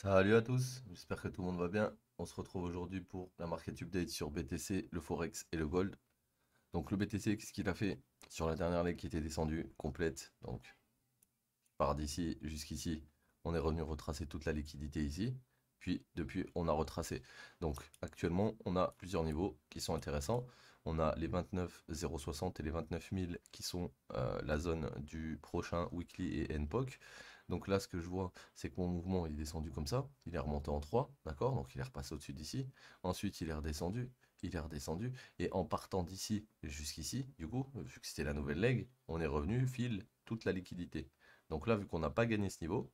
Salut à tous, j'espère que tout le monde va bien. On se retrouve aujourd'hui pour la market update sur BTC, le Forex et le Gold. Donc le BTC, qu'est-ce qu'il a fait sur la dernière leg qui était descendue complète? Donc par d'ici jusqu'ici, on est revenu retracer toute la liquidité ici. Puis depuis, on a retracé. Donc actuellement, on a plusieurs niveaux qui sont intéressants. On a les 29 060 et les 29 000 qui sont la zone du prochain weekly et NPOC. Donc là, ce que je vois, c'est que mon mouvement il est descendu comme ça. Il est remonté en 3, d'accord? Donc il est repassé au-dessus d'ici. Ensuite, il est redescendu. Il est redescendu. Et en partant d'ici jusqu'ici, du coup, vu que c'était la nouvelle leg, on est revenu fil toute la liquidité. Donc là, vu qu'on n'a pas gagné ce niveau,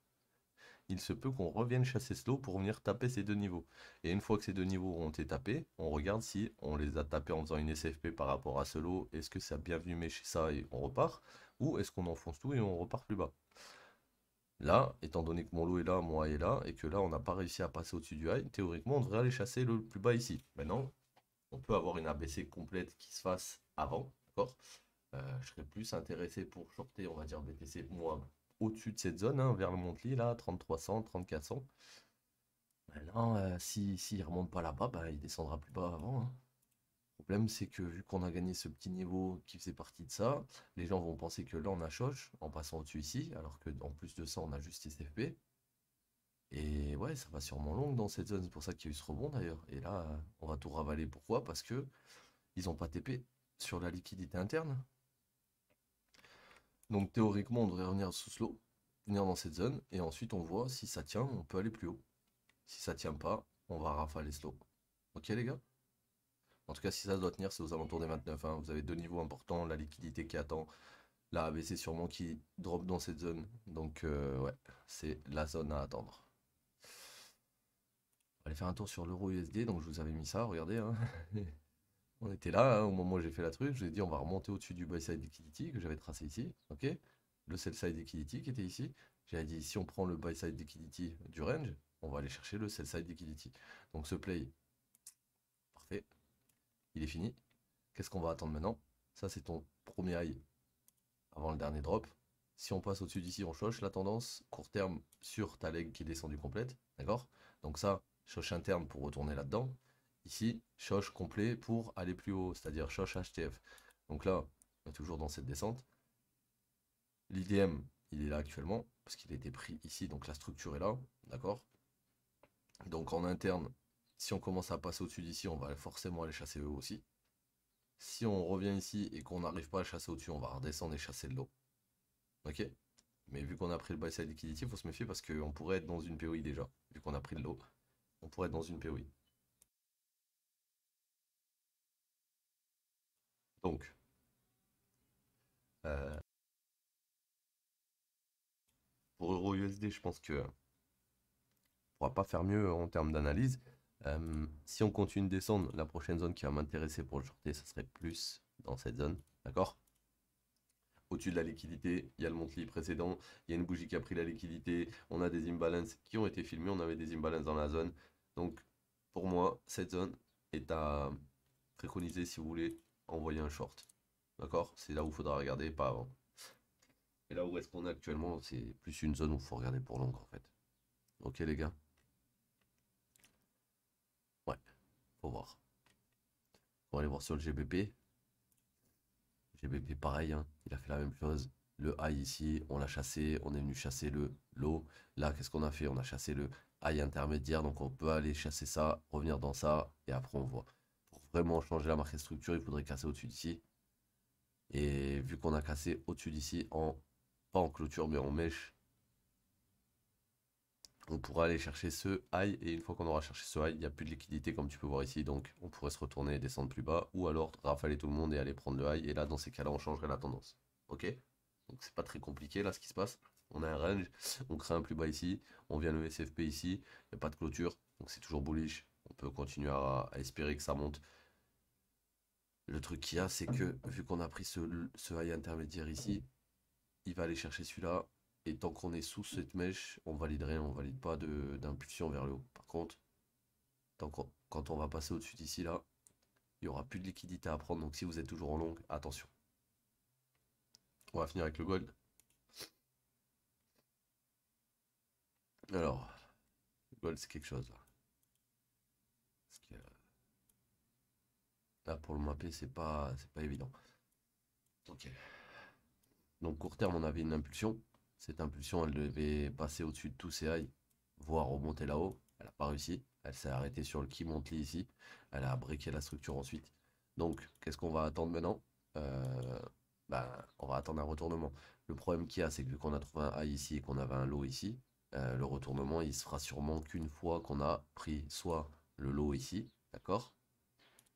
il se peut qu'on revienne chasser ce lot pour venir taper ces deux niveaux. Et une fois que ces deux niveaux ont été tapés, on regarde si on les a tapés en faisant une SFP par rapport à ce lot. Est-ce que ça a bien venu mécher ça et on repart? Ou est-ce qu'on enfonce tout et on repart plus bas? Là, étant donné que mon lot est là, mon high est là, et que là, on n'a pas réussi à passer au-dessus du high, théoriquement, on devrait aller chasser le plus bas ici. Maintenant, on peut avoir une ABC complète qui se fasse avant, d'accord? Je serais plus intéressé pour shorter, on va dire, BTC, moi, au-dessus de cette zone, hein, vers le monthly, là, 3300, 3400. Maintenant, si il remonte pas là-bas, bah, il descendra plus bas avant, hein. Le problème, c'est que vu qu'on a gagné ce petit niveau qui faisait partie de ça, les gens vont penser que là, on a choche en passant au-dessus ici, alors que en plus de ça, on a juste SFP. Et ouais, ça va sûrement long dans cette zone, c'est pour ça qu'il y a eu ce rebond d'ailleurs. Et là, on va tout ravaler. Pourquoi? Parce que ils ont pas TP sur la liquidité interne. Donc théoriquement, on devrait revenir sous slow, venir dans cette zone, et ensuite on voit si ça tient, on peut aller plus haut. Si ça tient pas, on va rafaler slow. Ok les gars? En tout cas, si ça doit tenir, c'est aux alentours des 29, hein. Vous avez deux niveaux importants, la liquidité qui attend, la ABC sûrement qui drop dans cette zone. Donc ouais, c'est la zone à attendre. On va aller faire un tour sur l'euro USD, donc je vous avais mis ça, regardez, hein. On était là, hein, au moment où j'ai fait la truc, je vous ai dit on va remonter au-dessus du buy side liquidity que j'avais tracé ici, ok? Le sell side liquidity qui était ici. J'avais dit si on prend le buy side liquidity du range, on va aller chercher le sell side liquidity. Donc ce play, parfait, il est fini. Qu'est-ce qu'on va attendre maintenant? Ça c'est ton premier high avant le dernier drop. Si on passe au-dessus d'ici, on choche la tendance court terme sur ta leg qui est descendue complète, d'accord? Donc ça, choche interne pour retourner là-dedans. Ici, choche complet pour aller plus haut, c'est-à-dire choche HTF. Donc là, on est toujours dans cette descente. L'IDM, il est là actuellement, parce qu'il a été pris ici, donc la structure est là, d'accord? Donc en interne, si on commence à passer au-dessus d'ici, on va forcément aller chasser eux aussi. Si on revient ici et qu'on n'arrive pas à chasser au-dessus, on va redescendre et chasser le lot. Ok? Mais vu qu'on a pris le buy side liquidity, il faut se méfier parce qu'on pourrait être dans une POI déjà. Vu qu'on a pris le lot, on pourrait être dans une POI. Donc, euh, pour Euro USD, je pense que ne pourra pas faire mieux en termes d'analyse. Si on continue de descendre, la prochaine zone qui va m'intéresser pour le shorter, ça serait plus dans cette zone. D'accord? Au-dessus de la liquidité, il y a le monthly précédent, il y a une bougie qui a pris la liquidité, on a des imbalances qui ont été filmés, on avait des imbalances dans la zone. Donc, pour moi, cette zone est à préconiser si vous voulez envoyer un short. D'accord? C'est là où il faudra regarder, pas avant. Et là où est-ce qu'on est actuellement, c'est plus une zone où il faut regarder pour long en fait. Ok les gars? Ouais, faut voir. On va aller voir sur le GBP. GBP pareil, hein, il a fait la même chose. Le high ici, on l'a chassé, on est venu chasser le low. Là, qu'est-ce qu'on a fait? On a chassé le high intermédiaire, donc on peut aller chasser ça, revenir dans ça, et après on voit. Pour vraiment changer la marque structure, il faudrait casser au-dessus d'ici. Et vu qu'on a cassé au-dessus d'ici, pas en clôture, mais en mèche, on pourra aller chercher ce high. Et une fois qu'on aura cherché ce high, il n'y a plus de liquidité comme tu peux voir ici. Donc on pourrait se retourner et descendre plus bas. Ou alors rafaler tout le monde et aller prendre le high. Et là, dans ces cas-là, on changerait la tendance. Ok? Donc c'est pas très compliqué là ce qui se passe. On a un range, on crée un plus bas ici, on vient le SFP ici, il n'y a pas de clôture, donc c'est toujours bullish. On peut continuer à espérer que ça monte. Le truc qu'il y a, c'est que vu qu'on a pris ce high intermédiaire ici, il va aller chercher celui-là. Et tant qu'on est sous cette mèche, on valide rien, on valide pas d'impulsion vers le haut. Par contre, quand on va passer au-dessus d'ici là, il n'y aura plus de liquidité à prendre. Donc si vous êtes toujours en long, attention. On va finir avec le gold. Alors, gold, c'est quelque chose là. Parce que, là, pour le mapper, c'est pas évident. Ok. Donc, court terme, on avait une impulsion. Cette impulsion, elle devait passer au-dessus de tous ces highs, voire remonter là-haut. Elle n'a pas réussi. Elle s'est arrêtée sur le key monthly ici. Elle a briqué la structure ensuite. Donc, qu'est-ce qu'on va attendre maintenant? On va attendre un retournement. Le problème qu'il y a, c'est que vu qu'on a trouvé un high ici et qu'on avait un low ici, le retournement, il se fera sûrement qu'une fois qu'on a pris soit le low ici, d'accord?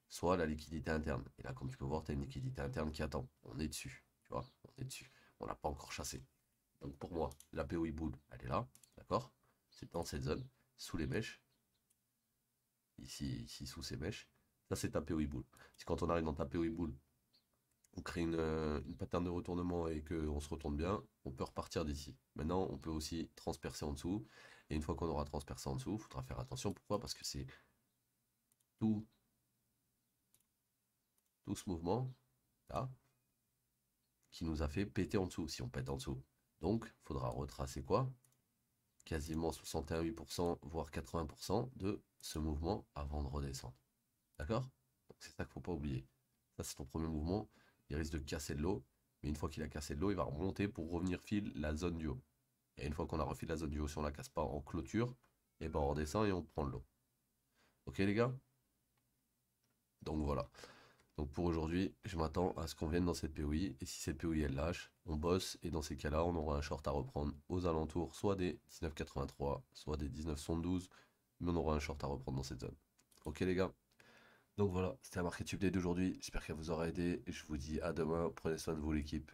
Soit la liquidité interne. Et là, comme tu peux voir, tu as une liquidité interne qui attend. On est dessus, tu vois, on est dessus. On l'a pas encore chassé. Donc pour moi, la POI bull, elle est là, d'accord? C'est dans cette zone, sous les mèches. Ici sous ces mèches. Ça, c'est ta POI bull. Si quand on arrive dans ta POI bull, on crée une pattern de retournement et qu'on se retourne bien, on peut repartir d'ici. Maintenant, on peut aussi transpercer en dessous. Et une fois qu'on aura transpercé en dessous, il faudra faire attention. Pourquoi? Parce que c'est tout, tout ce mouvement là qui nous a fait péter en dessous, si on pète en dessous. Donc, il faudra retracer quoi? Quasiment 61,8%, voire 80% de ce mouvement avant de redescendre. D'accord? Donc c'est ça qu'il ne faut pas oublier. Ça, c'est ton premier mouvement. Il risque de casser de l'eau. Mais une fois qu'il a cassé de l'eau, il va remonter pour revenir fil la zone du haut. Et une fois qu'on a refilé la zone du haut, si on ne la casse pas en clôture, et ben on redescend et on prend de l'eau. Ok les gars? Donc voilà. Donc pour aujourd'hui, je m'attends à ce qu'on vienne dans cette POI. Et si cette POI elle lâche, on bosse. Et dans ces cas-là, on aura un short à reprendre aux alentours, soit des 19,83, soit des 19,72. Mais on aura un short à reprendre dans cette zone. Ok les gars? Donc voilà, c'était la Market Update d'aujourd'hui. J'espère qu'elle vous aura aidé. Et je vous dis à demain. Prenez soin de vous l'équipe.